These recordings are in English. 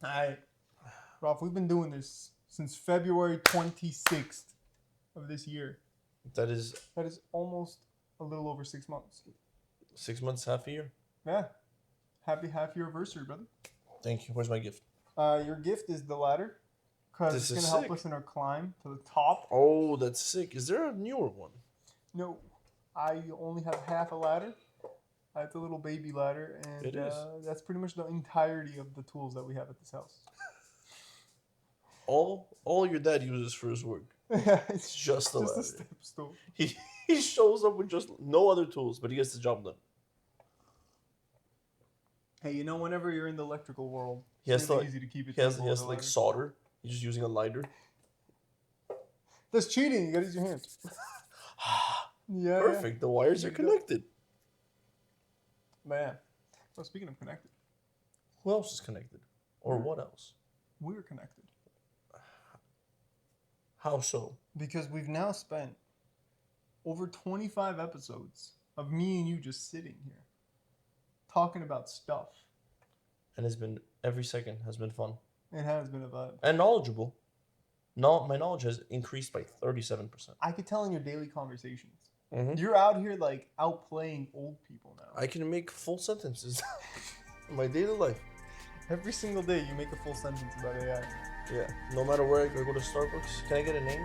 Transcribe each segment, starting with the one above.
Alright. Ralph, we've been doing this since February 26th of this year. That is That is almost a little over 6 months. 6 months, half a year. Yeah. Happy half-year anniversary, brother. Thank you. Where's my gift? Your gift is the ladder. Because it's going to help us in our climb to the top. Oh, that's sick. Is there a newer one? No. I only have half a ladder. It's a little baby ladder. And It is. That's pretty much the entirety of the tools that we have at this house. All your dad uses for his work. Yeah, It's just a ladder. a step stool. He shows up with just no other tools, but he gets the job done. Hey, whenever you're in the electrical world, He has it's to, really easy to keep it he has simple with a ladder. solder. He's just using a lighter. That's cheating. You gotta use your hands. Yeah. Perfect. The wires are connected. Man. Well, speaking of connected, Who else is connected? Or what else? we're connected. How so? Because we've now spent over 25 episodes of me and you just sitting here talking about stuff. And it's been, every second has been fun. It has been a vibe. And knowledgeable. No, my knowledge has increased by 37%. I could tell in your daily conversations. Mm-hmm. You're out here like outplaying old people now. I can make full sentences in my daily life. Every single day you make a full sentence about AI. Yeah. No matter where I go to Starbucks, can I get a name?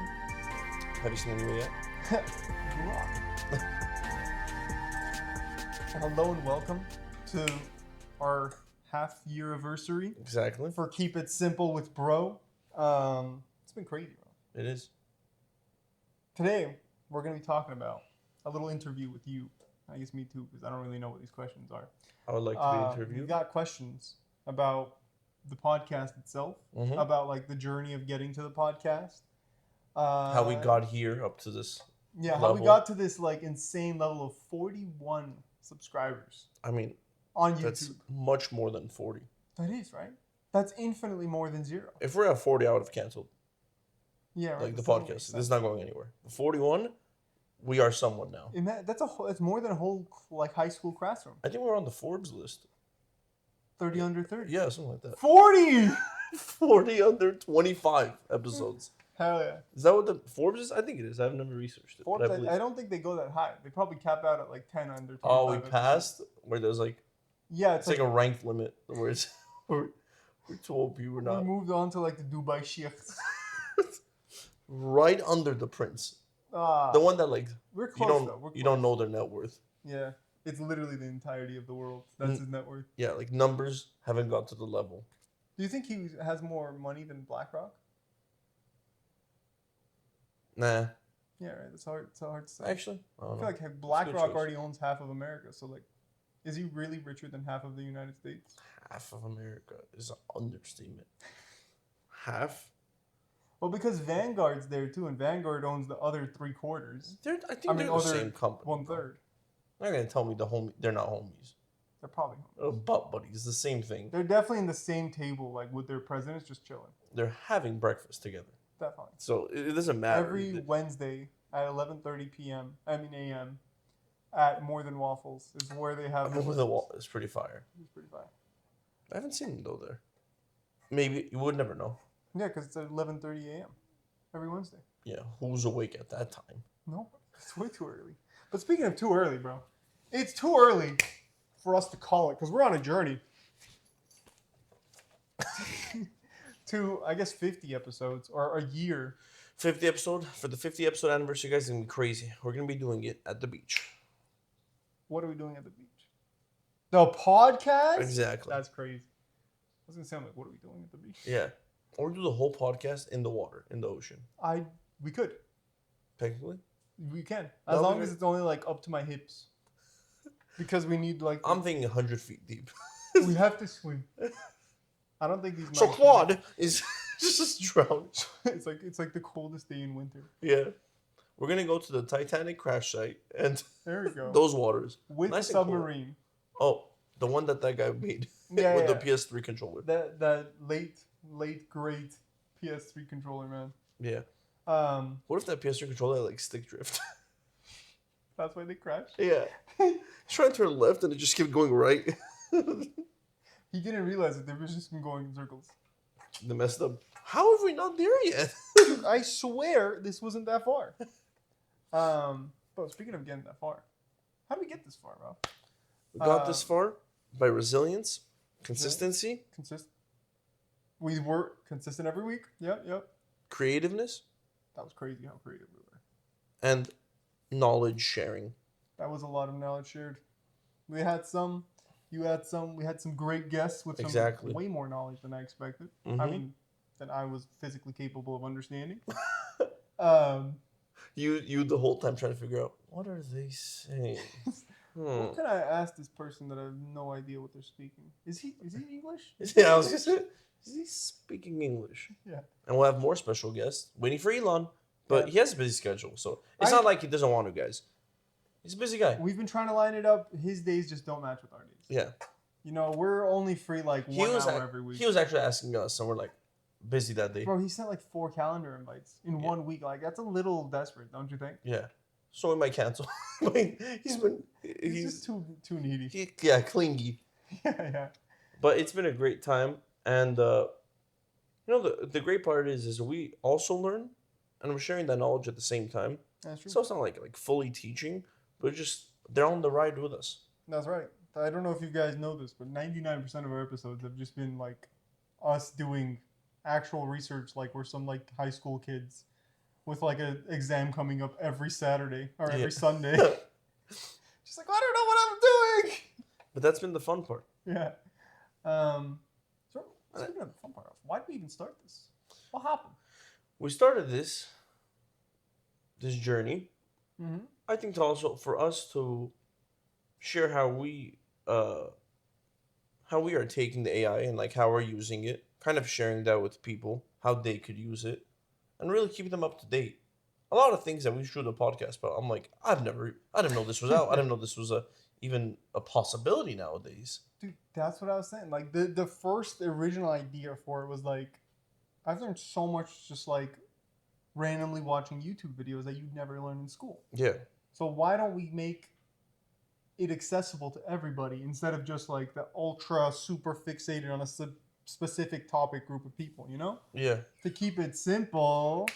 Have you seen the new yet? Rock. Hello and welcome to our half-year anniversary Exactly. for Keep It Simple with Bro. It's been crazy, bro. It is. Today, we're going to be talking about a little interview with you. I guess me too, because I don't really know what these questions are. I would like to be interviewed. We got questions about the podcast itself, about like the journey of getting to the podcast. How we got here up to this Yeah, level. how we got to this like insane level of 41 subscribers I mean, on YouTube. that's much more than 40. That is, right? That's infinitely more than 0. If we're at 40, I would have canceled. Yeah, right. Like the That doesn't make podcast. This sense. is not going anywhere. 41, we are someone now. That's more than a whole like high school classroom. I think we're on the Forbes list. 30 under 30. Yeah, something like that. 40! 40 under 25 episodes. Hell yeah. Is that what the Forbes is? I think it is. I've never researched it. Forbes, but I don't think they go that high. They probably cap out at like 10 under 25. Oh, we episodes. passed where there's like, Yeah, it's like a ranked limit where it's we're too OP. We're we not moved on to like the Dubai Sheikhs. right under the prince. The one that like we're you close don't though. We're you close. don't know their net worth. Yeah, it's literally the entirety of the world. That's his net worth. Yeah, like numbers haven't got to the level. Do you think he has more money than BlackRock? Nah, Yeah, right. It's hard to say. actually, I I don't feel know. like BlackRock choice. already owns half of America. So like, is he really richer than half of the United States? Half of America is an understatement. Half? Well, because Vanguard's there too, and Vanguard owns the other 3/4. I think they're the same company. 1/3. They're gonna tell me they're not homies. They're probably. Butt buddies. It's the same thing. They're definitely in the same table, like with their presidents, just chilling. They're having breakfast together. Definitely. So it doesn't matter. Every Wednesday at 11:30 p.m. a.m. at More Than Waffles is where they have. Over the wall is pretty fire. It's pretty fire. I haven't seen them though there. Maybe you would never know. Yeah, because it's at 11:30 a.m. every Wednesday. Yeah, who's awake at that time? No, it's way too early. But speaking of too early, bro, it's too early for us to call it because we're on a journey to, I guess, 50 episodes or a year. 50 episode for the 50 episode anniversary, guys. It's gonna be crazy. We're gonna be doing it at the beach. What are we doing at the beach? The podcast? Exactly. That's crazy. I was gonna say, I'm like, what are we doing at the beach? Yeah, or do the whole podcast in the water, in the ocean. We could. Technically, We can. As That'll long be as good. it's only like up to my hips. Because we need like I'm thinking 100 feet deep. we have to swim. I don't think these So mics- Claude is just drown. it's like the coldest day in winter. Yeah, we're gonna go to the Titanic crash site and There we go. those waters With nice the and cool. submarine. Oh, the one that guy made Yeah, with yeah. the PS3 controller. That late great PS3 controller, man. Yeah. Um, What if that PS3 controller had like stick drift? that's why they crashed. Yeah. He's trying to turn left and it just kept going right. He didn't realize that they were just going in circles. They messed up. How have we not there yet? I swear this wasn't that far. But speaking of getting that far, how did we get this far, bro? We got this far by resilience, consistency, We were consistent every week. Yep. creativeness, That was crazy how creative we were. and knowledge sharing. That was a lot of knowledge shared. We had some, you had some, we had some great guests with some way more knowledge than I expected. Mm-hmm. I mean, than I was physically capable of understanding. You the whole time trying to figure out what are they saying. What can I ask this person that I have no idea what they're speaking? Is he English? Yeah, I was gonna say, is he speaking English? Yeah. And we'll have more special guests waiting for Elon, but he has a busy schedule, so it's not like he doesn't want to, guys. He's a busy guy. We've been trying to line it up. His days just don't match with our days. Yeah. You know, we're only free like 1 hour every week. He was actually asking us, and we're like busy that day. Bro, he sent like 4 calendar invites in 1 week. Like that's a little desperate, don't you think? Yeah. So we might cancel. He's just too needy. Clingy. Yeah. But it's been a great time, and the great part is we also learn, and we're sharing that knowledge at the same time. That's true. So it's not like fully teaching, but just they're on the ride with us. That's right. I don't know if you guys know this, but 99% of our episodes have just been like us doing actual research, like we're some like high school kids with like an exam coming up every Saturday or every Sunday. Just like, I don't know what I'm doing. But that's been the fun part. Yeah. So speaking of the fun part, why did we even start this? What happened? We started this journey. Mm-hmm. I think also for us to share how we are taking the AI and like how we're using it, kind of sharing that with people, how they could use it, and really keeping them up to date. A lot of things that we shoot a podcast about, I'm like, I didn't know this was out. I didn't know this was even a possibility nowadays. Dude, that's what I was saying. Like the first original idea for it was like, I've learned so much just like randomly watching YouTube videos that you'd never learn in school. Yeah. So why don't we make it accessible to everybody instead of just like the ultra super fixated on a specific topic group of people, you know? Yeah. To keep it simple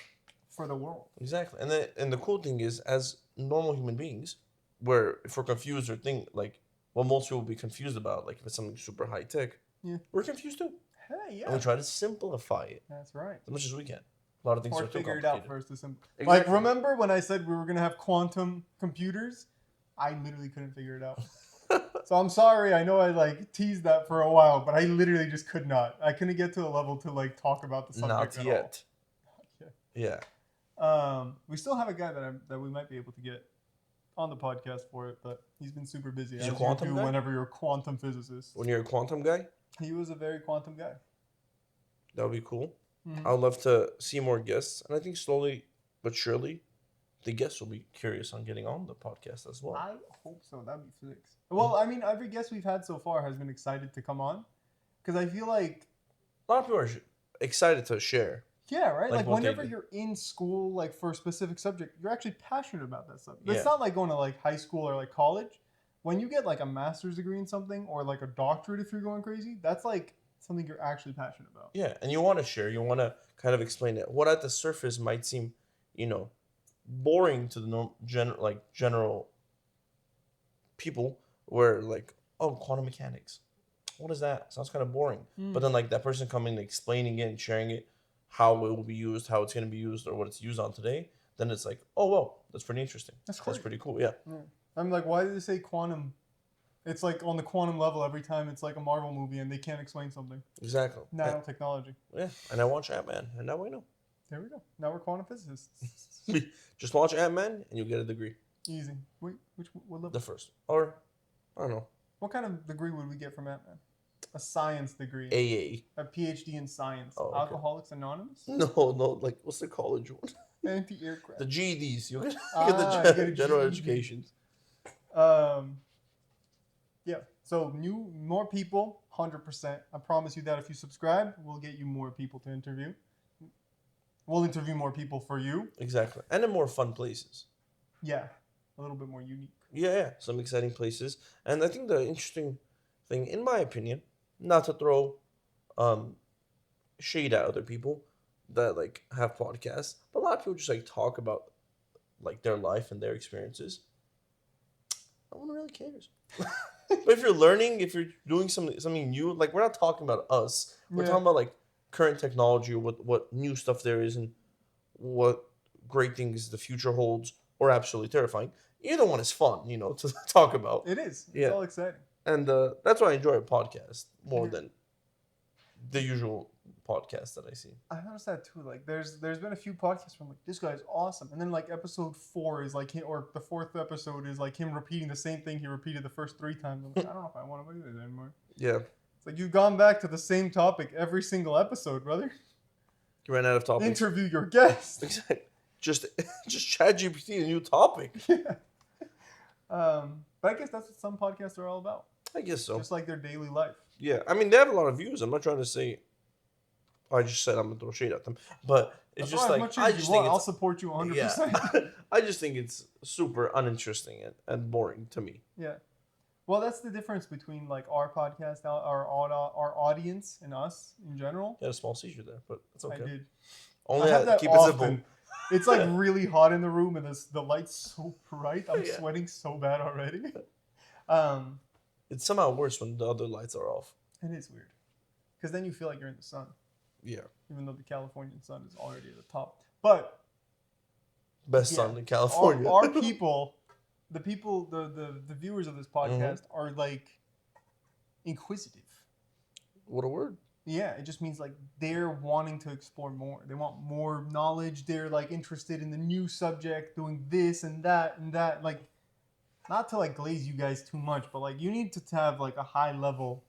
for the world. Exactly. And the cool thing is, as normal human beings, where if we're confused or think like what most people will be confused about, like if it's something super high tech, we're confused too. Hey, yeah. And we try to simplify it. That's right. As much as we can. A lot of things or are too figure complicated. it out first. Exactly. Like, remember when I said we were going to have quantum computers? I literally couldn't figure it out. So I'm sorry. I know I like teased that for a while, but I literally just could not. I couldn't get to a level to like talk about the subject Not at yet. all. Not yet. Yeah. We still have a guy that we might be able to get on the podcast for it, but he's been super busy. He's a quantum guy? Whenever you're a quantum physicist. When you're a quantum guy, He was a very quantum guy. that would be cool. Mm-hmm. I'd love to see more guests, and I think slowly but surely, the guests will be curious on getting on the podcast as well. I hope so. That'd be physics. Well, I mean, every guest we've had so far has been excited to come on, because I feel like A lot of people are excited to share. yeah, right. Like Like what they whenever do. you're in school, like for a specific subject, you're actually passionate about that subject. Yeah. It's not like going to like high school or like college. When you get like a master's degree in something or like a doctorate, if you're going crazy, that's like something you're actually passionate about. Yeah, and you want to share. You want to kind of explain it. What at the surface might seem, boring to the general people, where like, oh, quantum mechanics. What is that? Sounds kind of boring. But then like that person coming and explaining it and sharing it, how it will be used, how it's going to be used, or what it's used on today, then it's like, oh, well, that's pretty interesting. That's pretty cool, yeah. I'm like, why did they say quantum? It's like on the quantum level every time it's like a Marvel movie and they can't explain something. Exactly. Nanotechnology. Yeah, and I watch Ant-Man, and now I know. There we go. Now we're quantum physicists. Just watch Ant-Man, and you'll get a degree. Easy. Wait, what level? The first. Or, I don't know. What kind of degree would we get from Ant-Man? A science degree. AA. A PhD in science. Oh, okay. Alcoholics Anonymous? No, like, what's the college one? Anti-aircraft. The GEDs. You'll get, you get a general GED. education. Yeah. So more people, 100%. I promise you that if you subscribe, we'll get you more people to interview. We'll interview more people for you. Exactly. And in more fun places. Yeah. A little bit more unique. Yeah. Some exciting places. And I think the interesting thing, in my opinion, not to throw shade at other people that like have podcasts, but a lot of people just like talk about like their life and their experiences. No one really cares. But if you're learning, if you're doing something new, like we're not talking about us. We're Yeah. talking about like current technology or what new stuff there is and what great things the future holds or absolutely terrifying. Either one is fun, to talk about. It is. It's Yeah. all exciting. And that's why I enjoy a podcast more Yeah. than the usual podcast that I see. I noticed that too. Like, there's been a few podcasts where I'm like, this guy's awesome, and then like episode 4 is like him, or the 4th episode is like him repeating the same thing he repeated the first 3 times. I'm like, I don't know if I want to do this anymore. Yeah. It's like you've gone back to the same topic every single episode, brother. You ran out of topics. Interview your guest. Exactly. Just ChatGPT a new topic. Yeah. But I guess that's what some podcasts are all about. I guess so. Just like their daily life. Yeah. I mean, they have a lot of views. I'm not trying to say. I just said I'm gonna throw shade at them, but it's That's just why, like as much as I you just want, think I'll it's support you 100%. yeah. I just think it's super uninteresting and boring to me. Yeah. Well, that's the difference between like our podcast, our audience, and us in general. You had a small seizure there, but it's okay. I did. Only I have that keep it often. simple. It's like really hot in the room, and the light's so bright. I'm Yeah. sweating so bad already. It's somehow worse when the other lights are off. It is weird, because then you feel like you're in the sun, Yeah. even though the Californian sun is already at the top. But Best Yeah. sun in California. our people, the viewers of this podcast are like inquisitive. What a word. Yeah, it just means like they're wanting to explore more. They want more knowledge. They're like interested in the new subject, doing this and that and that. Like, not to like glaze you guys too much, but like you need to have like a high level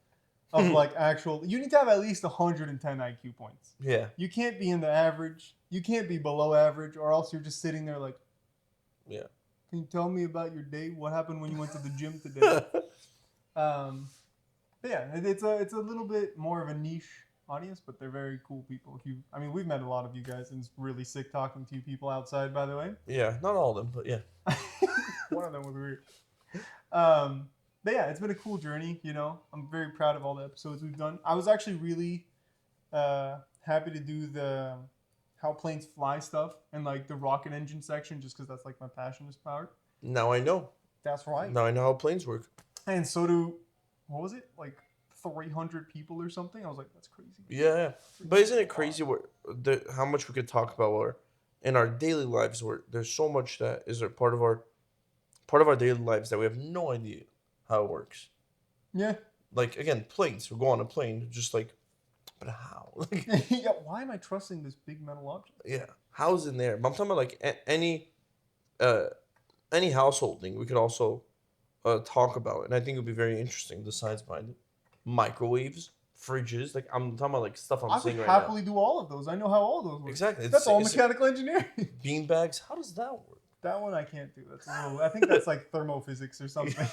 of like actual. You need to have at least 110 IQ points. Yeah. You can't be in the average. You can't be below average, or else you're just sitting there like, Yeah. can you tell me about your day? What happened when you went to the gym today? But yeah, it's a little bit more of a niche audience, but they're very cool people. We've met a lot of you guys, and it's really sick talking to you people outside, by the way. Yeah. Not all of them, but yeah. One of them was weird. But yeah, it's been a cool journey, I'm very proud of all the episodes we've done. I was actually really happy to do the how planes fly stuff and like the rocket engine section, just because that's like my passion is power. Now I know. That's right. Now I know how planes work. And so do, what was it? Like 300 people or something? I was like, that's crazy. Yeah. But isn't it crazy how much we could talk about where in our daily lives where there's so much that is a part of our daily lives that we have no idea how it works. Yeah. Like again, planes. We go on a plane, just like, but how? Like, Yeah, why am I trusting this big metal object? yeah, how's in there? But I'm talking about like any household thing we could also talk about, and I think it would be very interesting. The science behind it, microwaves, fridges. Like I'm talking about like stuff I'm I seeing would right happily do all of those. I know how all those work. Exactly. That's all it's mechanical engineering. beanbags. How does that work? That one I can't do. That's a little. I think that's like thermophysics or something.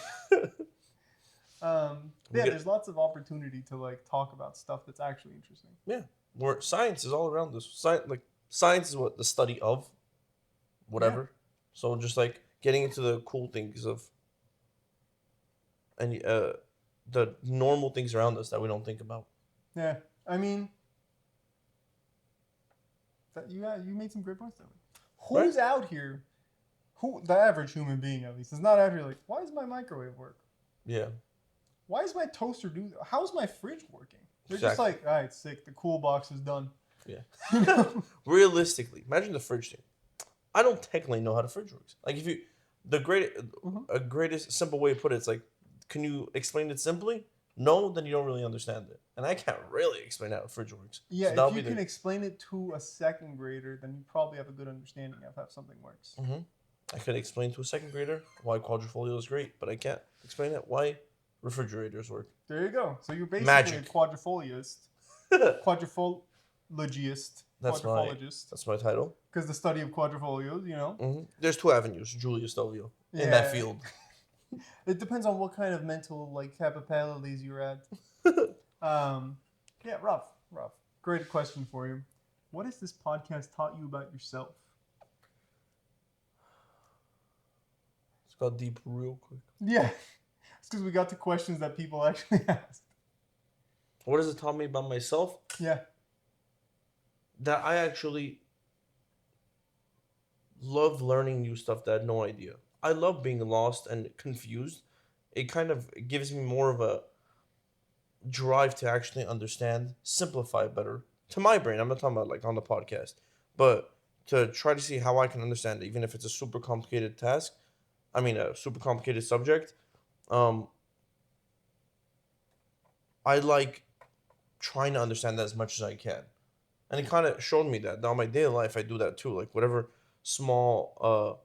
Yeah, there's lots of opportunity to like talk about stuff that's actually interesting. Yeah, where science is all around us. Science is what the study of whatever. Yeah. So just like getting into the cool things of and the normal things around us that we don't think about. Yeah, I mean, you made some great points there. Who's out here? The average human being at least is not out here like, why does my microwave work? Yeah. Why does my toaster do that? How's my fridge working? They're Exactly. just like, all right, sick. The cool box is done. Yeah. Realistically, imagine the fridge thing. I don't technically know how the fridge works. Like if you, greatest simple way to put it, it's like, can you explain it simply? No, then you don't really understand it. And I can't really explain how a fridge works. Yeah, so if you can explain it to a second grader, then you probably have a good understanding of how something works. Mm-hmm. I could explain to a second grader why quadrifolio is great, but I can't explain it why refrigerators work. There you go. So you're basically Magic. a quadrifologist. Quadrifologist. That's my title. Because the study of quadrifolios, Mm-hmm. There's 2 avenues, Julius Stelvio, in that field. It depends on what kind of mental capabilities you're at. Yeah, rough. Great question for you. What has this podcast taught you about yourself? It's got deep real quick. Yeah. It's because we got to questions that people actually asked. What has it taught me about myself? Yeah. that I actually love learning new stuff that I had no idea. I love being lost and confused. It kind of gives me more of a drive to actually understand, simplify it better to my brain. I'm not talking about like on the podcast, but to try to see how I can understand it, even if it's a super complicated task. I mean, a super complicated subject. Um, I like trying to understand that as much as I can, and it kind of showed me that now in my daily life I do that too. Like whatever small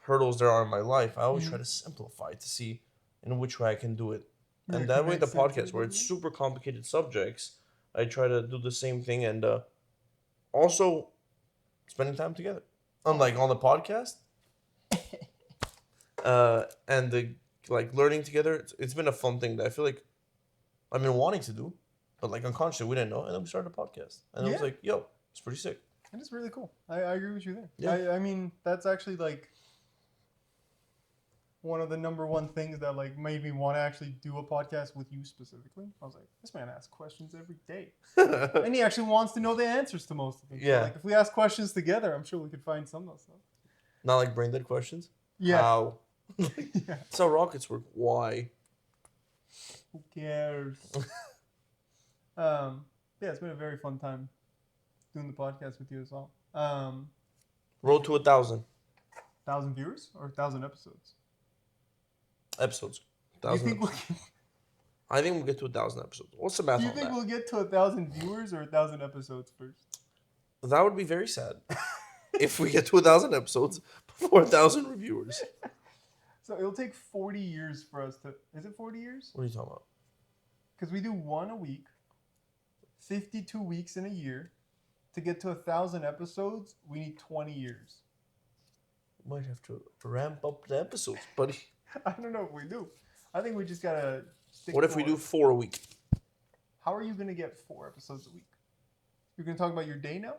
hurdles there are in my life, I always try to simplify to see in which way I can do it. And Make it that way, make the sense podcast, where it's everybody. super complicated subjects, I try to do the same thing and also spending time together. Unlike on the podcast, and the like learning together, it's been a fun thing that I feel like I've been wanting to do, but like unconsciously we didn't know, and then we started a podcast, and it was Yeah. like, yo, it's pretty sick. That is really cool. I agree with you there. Yeah. I mean, that's actually like one of the number one things that like made me want to actually do a podcast with you specifically. I was like, this man asks questions every day, and he actually wants to know the answers to most of them. Yeah. So, like if we ask questions together, I'm sure we could find some of those stuff. Not like brain dead questions. Yeah. How? Yeah. That's how rockets work. Why? Who cares? Yeah, it's been a very fun time doing the podcast with you as well. Road to 1,000 1,000 viewers or 1,000 episodes? episodes. Do you 1,000 think episodes. I think we'll get to 1,000 episodes. What's the math do you on think that? we'll get to 1,000 viewers or 1,000 episodes first? That would be very sad if we get to 1,000 episodes before 1,000 reviewers. So it'll take 40 years for us to. Is it 40 years? What are you talking about? Because we do one a week, 52 weeks in a year. To get to 1,000 episodes, we need 20 years. Might have to ramp up the episodes, buddy. I don't know if we do. I think we just gotta. What if we do 4 a week? How are you gonna get 4 episodes a week? You're gonna talk about your day now?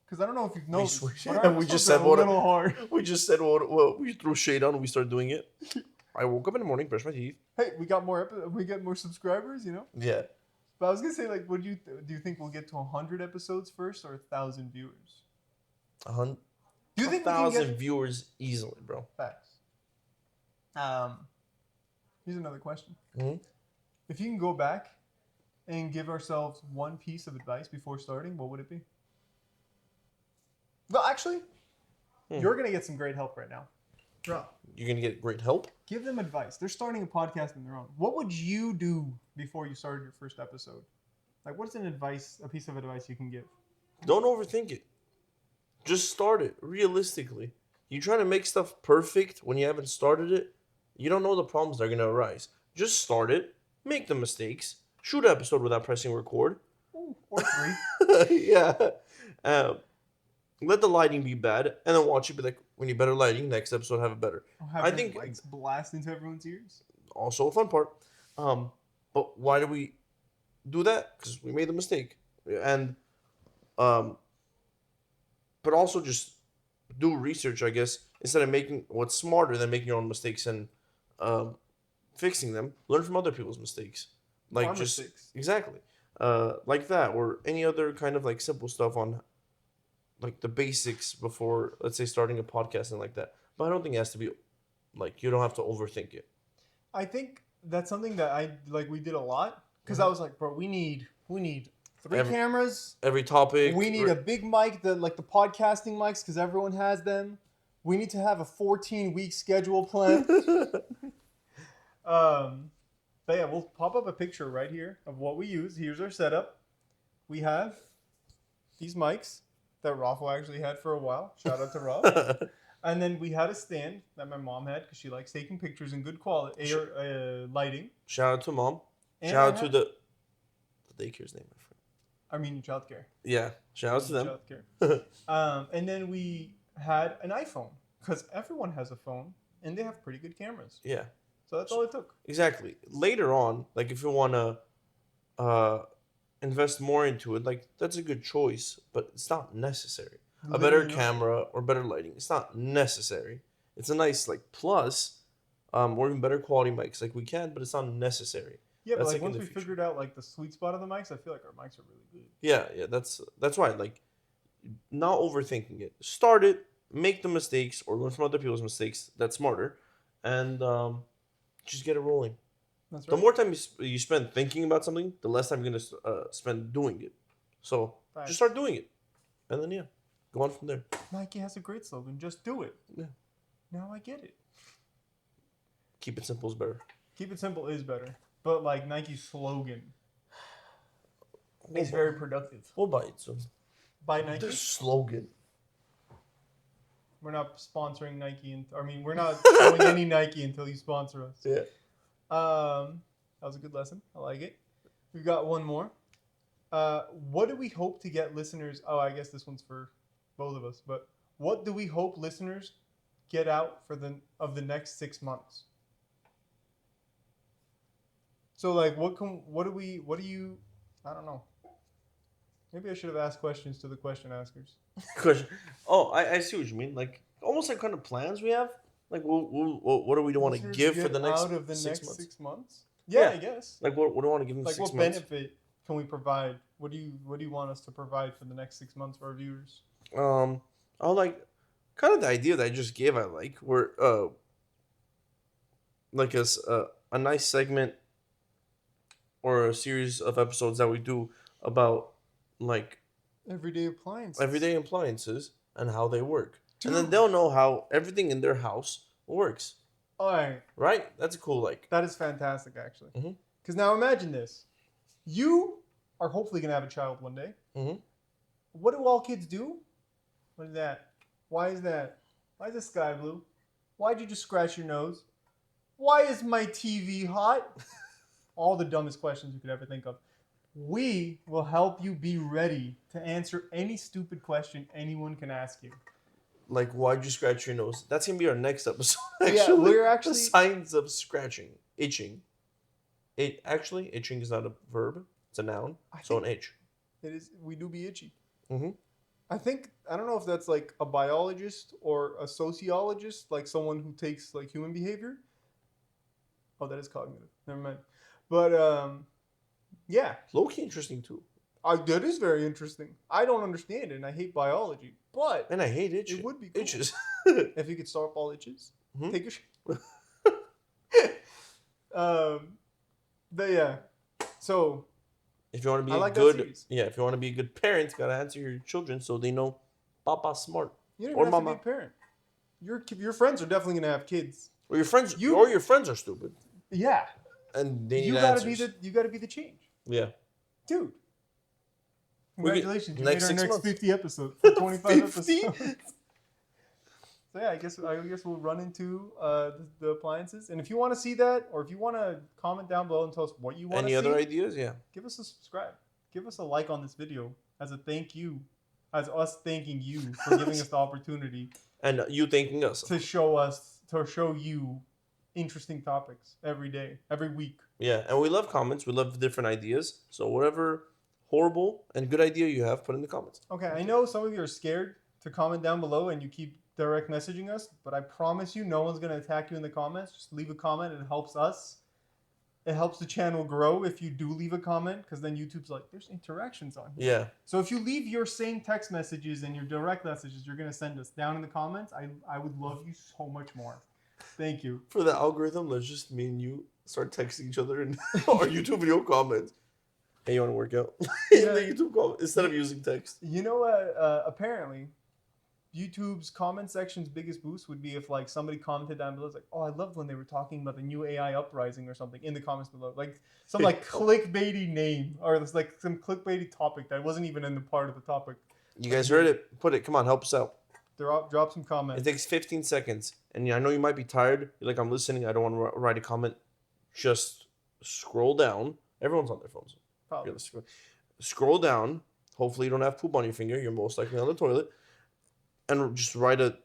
Because I don't know if you've noticed. switched. but our We just episodes said are what- a little hard. We just said what we threw shade on and we started doing it. I woke up in the morning, brushed my teeth. Hey, we got more. We get more subscribers, you know. Yeah. But I was gonna say, like, what do you think we'll get to 100 episodes first or 1,000 viewers? 100. Do you think we can 1,000 get viewers easily, bro. facts? Here's another question. Mhm. If you can go back and give ourselves one piece of advice before starting, what would it be? Well, actually, you're gonna get some great help right now. Bro, You're going to get great help. give them advice. They're starting a podcast on their own. What would you do before you started your first episode? Like, what's a piece of advice you can give? Don't overthink it. Just start it realistically. You try to make stuff perfect when you haven't started it, you don't know the problems that are going to arise. Just start it, make the mistakes, shoot an episode without pressing record. Ooh, or 3. Yeah. Let the lighting be bad, and then watch it be like, we need better lighting, next episode have it better. Have I your think- lights blast into everyone's ears. Also a fun part. But why do we do that? Because we made the mistake. And but also just do research, I guess, instead of making what's smarter than making your own mistakes and fixing them. Learn from other people's mistakes. Like Our just mistakes. exactly. Like that, or any other kind of like simple stuff on like the basics before, let's say, starting a podcast and like that. But I don't think it has to be like, you don't have to overthink it. I think that's something that we did a lot because I was like, bro, we need 3 cameras. Every topic. We need a big mic, the podcasting mics, because everyone has them. We need to have a 14-week schedule plan. But yeah, we'll pop up a picture right here of what we use. Here's our setup. We have these mics that Rafa actually had for a while. Shout out to Rafa. And then we had a stand that my mom had because she likes taking pictures in good quality lighting. Shout out to mom. And Shout out I to had- the daycare's name, my friend. I mean, childcare. Yeah, shout out to them. Childcare. And then we had an iPhone because everyone has a phone and they have pretty good cameras. Yeah, So that's all it took. exactly. Later on, like if you want to invest more into it, like that's a good choice, but it's not necessary. A better Literally no- camera or better lighting, it's not necessary. It's a nice like plus, or even better quality mics, like we can, but it's not necessary. Yeah, but That's like like in once the we future. figured out like the sweet spot of the mics, I feel like our mics are really good. Yeah, that's why, like, not overthinking it. Start it, make the mistakes or learn from other people's mistakes. That's smarter, and just get it rolling. That's The right. more time you spend thinking about something, the less time you're gonna spend doing it. So Facts. just start doing it, and then yeah, go on from there. Nike has a great slogan: "Just do it." Yeah. Now I get it. Keep it simple is better. Keep it simple is better, but like Nike's slogan We'll is buy- very productive. We'll buy it soon. By Nike, Their slogan. we're not sponsoring Nike, and I mean we're not showing any Nike until you sponsor us. Yeah. That was a good lesson. I like it. We got one more. What do we hope to get listeners? Oh, I guess this one's for both of us. But what do we hope listeners get out for the next 6 months? So like, what do you? I don't know. Maybe I should have asked questions to the question askers. Question. Oh, I see what you mean. Like almost like kind of plans we have. Like what do we want to Listeners give for get the next out of the 6 next months? 6 months? Yeah, Yeah. I guess. Like what do we want to give them Like 6 what months? benefit can we provide? What do you want us to provide for the next 6 months for our viewers? I like kind of the idea that I just gave. I like where like a nice segment or a series of episodes that we do about like Everyday appliances. everyday appliances and how they work, and then Dude. they'll know how everything in their house works. All right. Right? That's a cool like. That is fantastic, actually. Mhm. Because now imagine this. You are hopefully going to have a child one day. Mhm. What do all kids do? What is that? Why is that? Why is the sky blue? Why'd you just scratch your nose? Why is my TV hot? All the dumbest questions you could ever think of. We will help you be ready to answer any stupid question anyone can ask you. Like, why'd you scratch your nose? That's gonna be our next episode. Yeah, we're actually- the signs of scratching, itching. Itching is not a verb; it's a noun. So an itch. It is. We do be itchy. Mhm. I don't know if that's like a biologist or a sociologist, like someone who takes like human behavior. Oh, that is cognitive. Never mind. But yeah, Low key interesting too. that is very interesting. I don't understand it, and I hate biology, but And I hate itch. it would be cool. Itches. If you could stop all itches, Mhm. take a shit. But yeah, so If you want to be I a like that good, series. if you want to be a good parent, you gotta answer your children so they know Papa's smart. you don't Or even have to mama. be a parent. Your friends are definitely gonna have kids. Or your friends, You- or your friends are stupid, Yeah, and they need you gotta answers. be the change, Yeah. dude. We get- Congratulations, you next made our 6 next months. 50 episodes, 25 50? episodes. So yeah, I guess we'll run into the appliances, and if you want to see that, or if you want to comment down below and tell us what you want to Any see, other ideas? Yeah. give us a subscribe, give us a like on this video as a thank you, as us thanking you for giving us the opportunity And you thanking us. to show you interesting topics every day, every week. Yeah, and we love comments. We love different ideas. So whatever horrible and good idea you have, put in the comments. Okay, I know some of you are scared to comment down below and you keep direct messaging us, but I promise you no one's going to attack you in the comments. Just leave a comment. It helps us. It helps the channel grow if you do leave a comment, because then YouTube's like, there's interactions on here. Yeah. So if you leave your same text messages and your direct messages you're going to send us down in the comments, I would love you so much more. Thank you. For the algorithm, let's just me and you start texting each other in our YouTube video comments. Hey, you want to work out? In the YouTube comment instead of using text. You know what? Apparently, YouTube's comment section's biggest boost would be if like somebody commented down below, it's like, "Oh, I loved when they were talking about the new AI uprising or something" in the comments below, like some like clickbaity name or it's like some clickbaity topic that wasn't even in the part of the topic. You guys heard it. Put it. Come on, help us out. Drop some It comments. takes 15 seconds. And I know you might be tired. You're like, I'm listening. I don't want to write a comment. Just scroll down. Everyone's on their phones. Probably. Realistically. Scroll down. Hopefully you don't have poop on your finger. You're most likely on the toilet. And just write a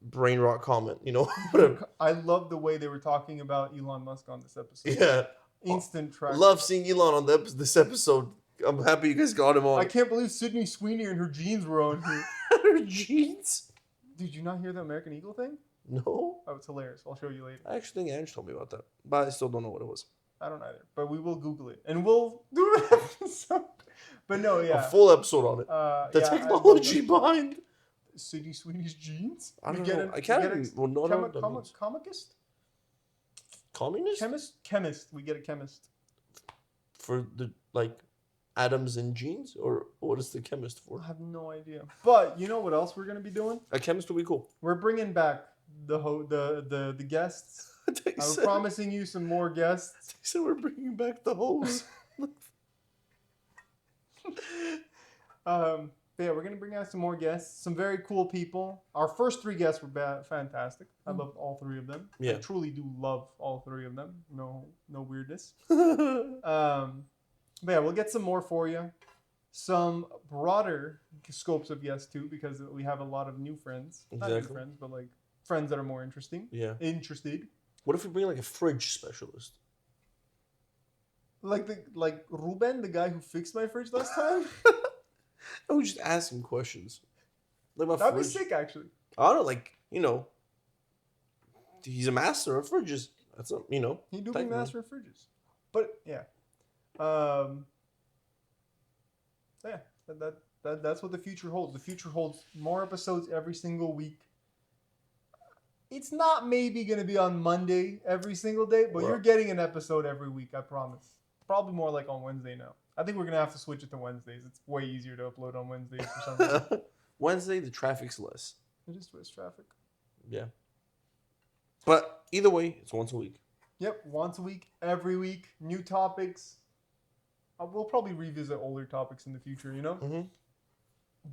brain rot comment. You know, whatever. I love the way they were talking about Elon Musk on this episode. Yeah. Instant track. Love seeing Elon on this episode. I'm happy you guys got him on. I can't believe Sydney Sweeney and her jeans were on here. Her jeans? Did you not hear the American Eagle thing? No. Oh, it's hilarious. I'll show you later. I actually think Ange told me about that. But I still don't know what it was. I don't either. But we will Google it. And we'll do an episode. But no, A yeah. full episode on it. The Yeah, I love technology that. behind. City Sweeney's jeans? I We don't get know. an- I we can't get a even. Well, no, no, that means. Comicist? Communist? Chemist. We get a chemist. For the, like, atoms and genes? Or what is the chemist for? I have no idea. But you know what else we're going to be doing? A chemist would be cool. We're bringing back the guests. They I'm said, promising you some more guests. they said we're bringing back the hose. But yeah, we're gonna bring out some more guests, some very cool people. Our first 3 guests were fantastic. I loved all 3 of them. Yeah. I truly do love all 3 of them. No weirdness. But yeah, we'll get some more for you. Some broader scopes of guests too, because we have a lot of new friends. Not new Exactly. friends, but like friends that are more interesting. Yeah. Interested. What if we bring like a fridge specialist? Like Ruben, the guy who fixed my fridge last time. I would just ask him questions. Like my That'd be fridge. sick, actually. I don't know, like, you know, he's a master of fridges. That's a, you know. He do be technically. master of fridges. But yeah. Yeah, that's what the future holds. The future holds more episodes every single week. It's not maybe going to be on Monday every single day, but Well- you're getting an episode every week, I promise. Probably more like on Wednesday now. I think we're going to have to switch it to Wednesdays. It's way easier to upload on Wednesdays for some reason. Wednesday, the traffic's less. It is twist traffic. Yeah. But either way, it's once a week. Yep, once a week, every week, new topics. We'll probably revisit older topics in the future, you know? Mm-hmm.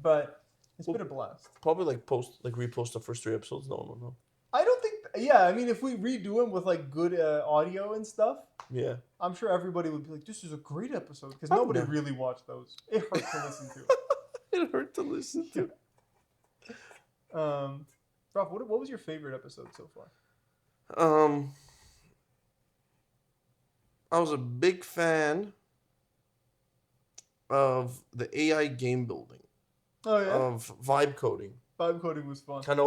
But it's been a blast. Probably like repost the first 3 episodes. No. I don't think, yeah, I mean, if we redo them with like good audio and stuff, Yeah. I'm sure everybody would be like, this is a great episode. Because I nobody know. really watched those. It hurt to listen to. It hurt to listen to. Ralph, what was your favorite episode so far? I was a big fan of the AI game building, Oh, yeah? of vibe coding. Vibe coding was fun. Kind of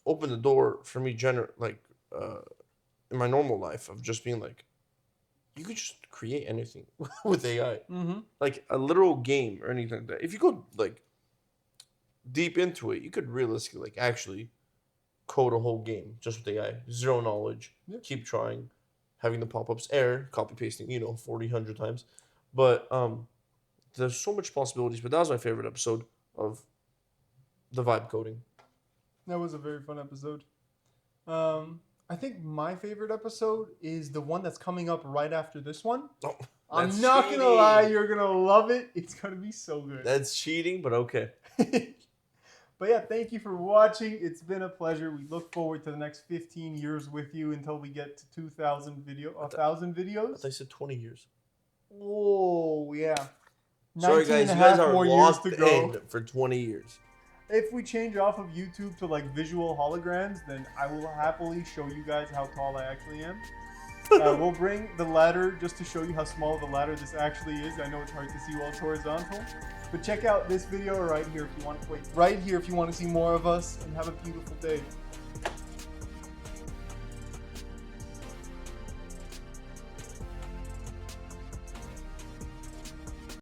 opened the door for me, in my normal life of just being like, you could just create anything with AI, Mm-hmm. like a literal game or anything like that. If you go like deep into it, you could realistically like actually code a whole game just with AI, zero knowledge, Yeah. keep trying, having the pop-ups, error, copy pasting, 40, 100 times. But there's so much possibilities. But that was my favorite episode of the vibe coding. That was a very fun episode. I think my favorite episode is the one that's coming up right after this one. Oh, I'm that's not going to cheating. lie, you're going to love it. It's going to be so good. That's cheating, but okay. But yeah, thank you for watching. It's been a pleasure. We look forward to the next 15 years with you until we get to 1,000 videos. I said 20 years. Oh, yeah. Sorry, 19 guys. and You a guys half are more years locked to go. in for 20 years. If we change off of YouTube to like visual holograms, then I will happily show you guys how tall I actually am. We'll bring the ladder just to show you how small of a ladder this actually is. I know it's hard to see while it's horizontal, but check out this video right here if you want. Wait, right here if you want to see more of us, and have a beautiful day.